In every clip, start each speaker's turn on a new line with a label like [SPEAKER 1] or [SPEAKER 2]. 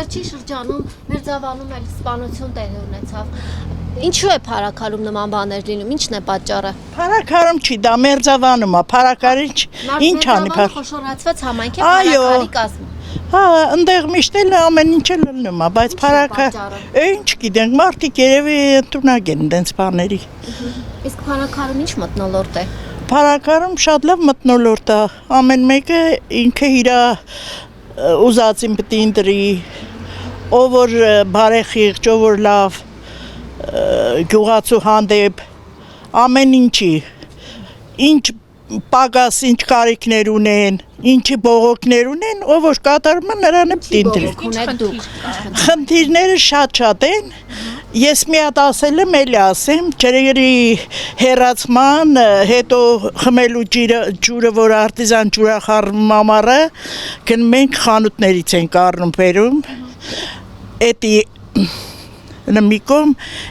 [SPEAKER 1] վերջին շրջանում Մերձավանում էլ սպանություն տեղի ունեցավ։ Ինչու է փառաքարում նման բաներ լինում, ինչն է պատճառը։
[SPEAKER 2] Փառաքարում չի, դա Մերձավանում է, փառաքարիչ ինչ անի փառ։
[SPEAKER 1] Խոշորացված համայնք է փառաքարի կազմում։
[SPEAKER 2] Հա, այնտեղ միշտ էլ ամեն ինչ լնում է, բայց փառաքար, ինչ գիտենք, մարդիկ երևի ընդունակ են դենց բաների։
[SPEAKER 1] Իսկ փառաքարում ինչ մթնոլորտ է։
[SPEAKER 2] Փառաքարում շատ լավ մթնոլորտ է, ամեն մեկը ինքը իր ուզածին պետք է ընտրի, ով որ բարեխիղճ, ով որ լավ գյուղացու հանդեպ, ամեն ինչի, ինչ պակաս, ինչ կարիքներ ունեն, ինչի բողոքներ ունեն, ով որ կատարում է նրան է պետք է ընտրի։ Խնդիրները շատ են, ես մի հատ ասել եմ, էլի ասեմ, ջրերի հեռացման, հետո խմելու ջուրը, որ արտիզան ջուրախառնում ամառը, գնում ենք խանութներից ենք առնում բերում, էդի նմիկում,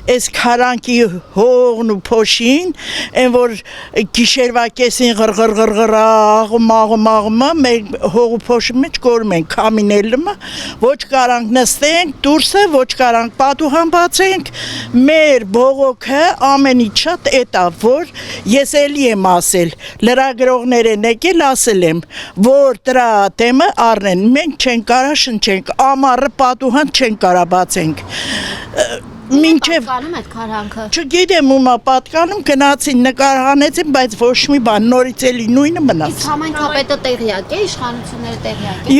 [SPEAKER 2] այս քարանքի հողն ու փոշին, այն որ գիշերվա կեսին աղում, մենք հող ու փոշի մեջ կորում ենք, կամինելը, ոչ կարանք նստենք, դուրսը, ոչ կարանք պատուհան բացենք, մեր բողոքը ամեն ինչ շատ էտա, որ ես էլի եմ ասել, լրագրողներ են եկել, ասել եմ, որ դրա դեմը առնեն, մենք չենք կարա շնչենք, ամառը պատուհան չենք կարա բացենք, մինչև
[SPEAKER 1] այդ քարանքը։
[SPEAKER 2] Չգիտեմ ումա պատկանում գնացին նկարահանեցին, բայց ոչ մի բան նորից էլի նույնը մնաց։
[SPEAKER 1] Իսկ համայնքապետը տեղյակ է, իշխանությունները տեղյակ է։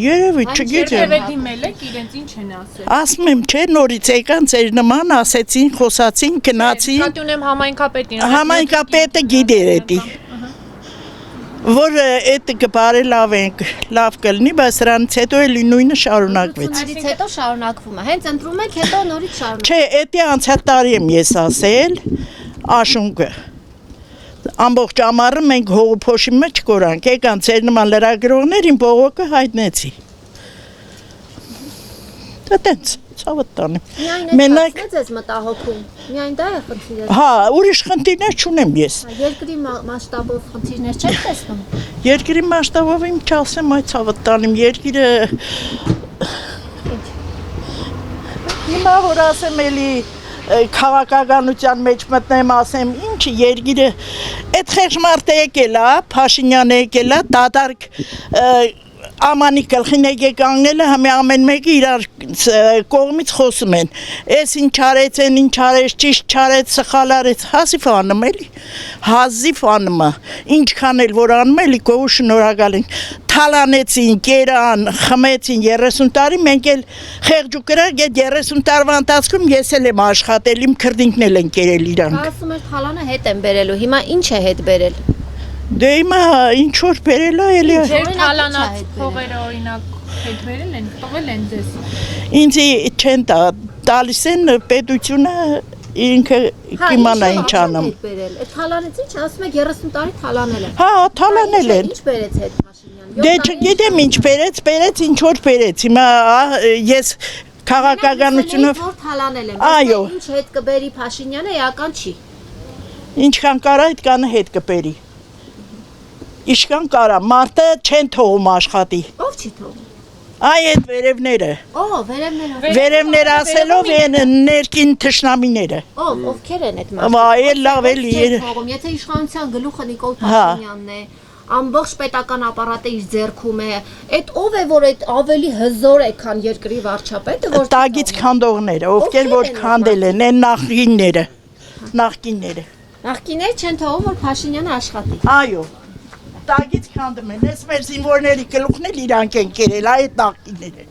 [SPEAKER 2] Երևի, չգիտեմ։
[SPEAKER 3] Դիմել եք, իրենց ինչ են ասել։
[SPEAKER 2] Ասում եմ, չէ, նորից եկան ծեր նման, ասեցին, խոսացին, գնացին։
[SPEAKER 3] Նկատի ունեմ համայնքապետին։
[SPEAKER 2] Համայնքապետը գիտեր էդի։ Որ այդ կբարելավենք, լավ կլինի, բայց սրանից հետո էլի նույնը շարունակվեց։
[SPEAKER 1] Դրանից հետո շարունակվում է, հենց ընտրում եք, հետո նորից շարունակվում։
[SPEAKER 2] Չէ, էդի անցյալ տարի եմ ես ասել, աշունկը։ Ամբողջ ամառը մենք հողու փոշի մեջ կորանք, եկան ծեր նման լրագրողներին բողոքը հայտնեցի։ Դա տենց, ցավը տանեմ։
[SPEAKER 1] Միայն այդ ես մտահոգում, միայն դա է խնդիրը։
[SPEAKER 2] Հա, ուրիշ խնդիրներ չունեմ ես։
[SPEAKER 1] Երկրի մասշտաբով խնդիրներ չեք տեսնում։
[SPEAKER 2] Երկրի մասշտաբով իմ չասեմ, այդ ցավը տանեմ, երկիրը հիմա որ ասեմ էլի քաղաքականության մեջ մտնեմ, ասեմ, ինչ երկիրը այդ խեղճ մարդը եկել է, Փաշինյանը եկել է, դատարկ ամանի գլխին եկեք անգնելը համի ամեն մեկը իրար կողմից խոսում են, ես ինչ արեցեն, ինչ արեց, ճիշտ չարեց, սխալ արեց, հազիվ անում էլի, հազիվ անում է, ինչքան էլ որ անում էլի, գովու շնորհակալ ենք, թալանեցին, կերան, խմեցին 30 տարի, մենք էլ խեղճ ու կրակ այդ 30 տարվա ընթացքում ես էլ եմ աշխատել, իմ քրդինքն էլ են կերել իրանք։
[SPEAKER 1] Ասում եք թալանը հետ են բերելու, հիմա ինչ է հետ բերել։
[SPEAKER 2] Դե հիմա ինչ որ բերել է էլի։
[SPEAKER 3] Ձեր թալանած փողերը օրինակ հետ բերել են, տվել են ձեզ։
[SPEAKER 2] Ինձ չեն տալիս են պետությունը ինքը կիմանա ինչ անում։
[SPEAKER 1] Այդ թալանից ինչ ասում եք 30 տարի թալանել են։
[SPEAKER 2] Հա, թալանել են։
[SPEAKER 1] Ինչ բերեց հետ Փաշինյանը։
[SPEAKER 2] Դե չգիտեմ ինչ բերեց, ինչ որ բերեց։ Հիմա ես քաղաքականությունը
[SPEAKER 1] որ թալանել են։
[SPEAKER 2] Այո։
[SPEAKER 1] Ինչ հետ կբերի Փաշինյանը էական չի։
[SPEAKER 2] Ինչքան կարա այդքանը հետ կբերի։ Իշքան կարա, մարդը չեն թողում աշխատի։
[SPEAKER 1] Ով չի թողում։
[SPEAKER 2] Այ այդ վերևները։
[SPEAKER 1] Ո՞վ վերևները։
[SPEAKER 2] Վերևներ ասելով են ներքին թշնամիները։
[SPEAKER 1] Ովքեր են այդ մարդիկ։
[SPEAKER 2] Վայ, լավ էլի։
[SPEAKER 1] Եթե իշխանության գլուխը Նիկոլ Փաշինյանն է, ամբողջ պետական ապարատը իր ձեռքում է, այդ ով է որ այդ ավելի հզոր է, քան երկրի վարչապետը, որ
[SPEAKER 2] տագից քանդողները, ովքեր որ քանդել են, այն նախկինները։
[SPEAKER 1] Նախկիներ չեն թողում որ Փաշինյանը աշխատի։
[SPEAKER 2] Այո։ Տագից քանդում են, ես մեր զինվորների գլուխն էլ իրանք են կերել, այդ նախկինները։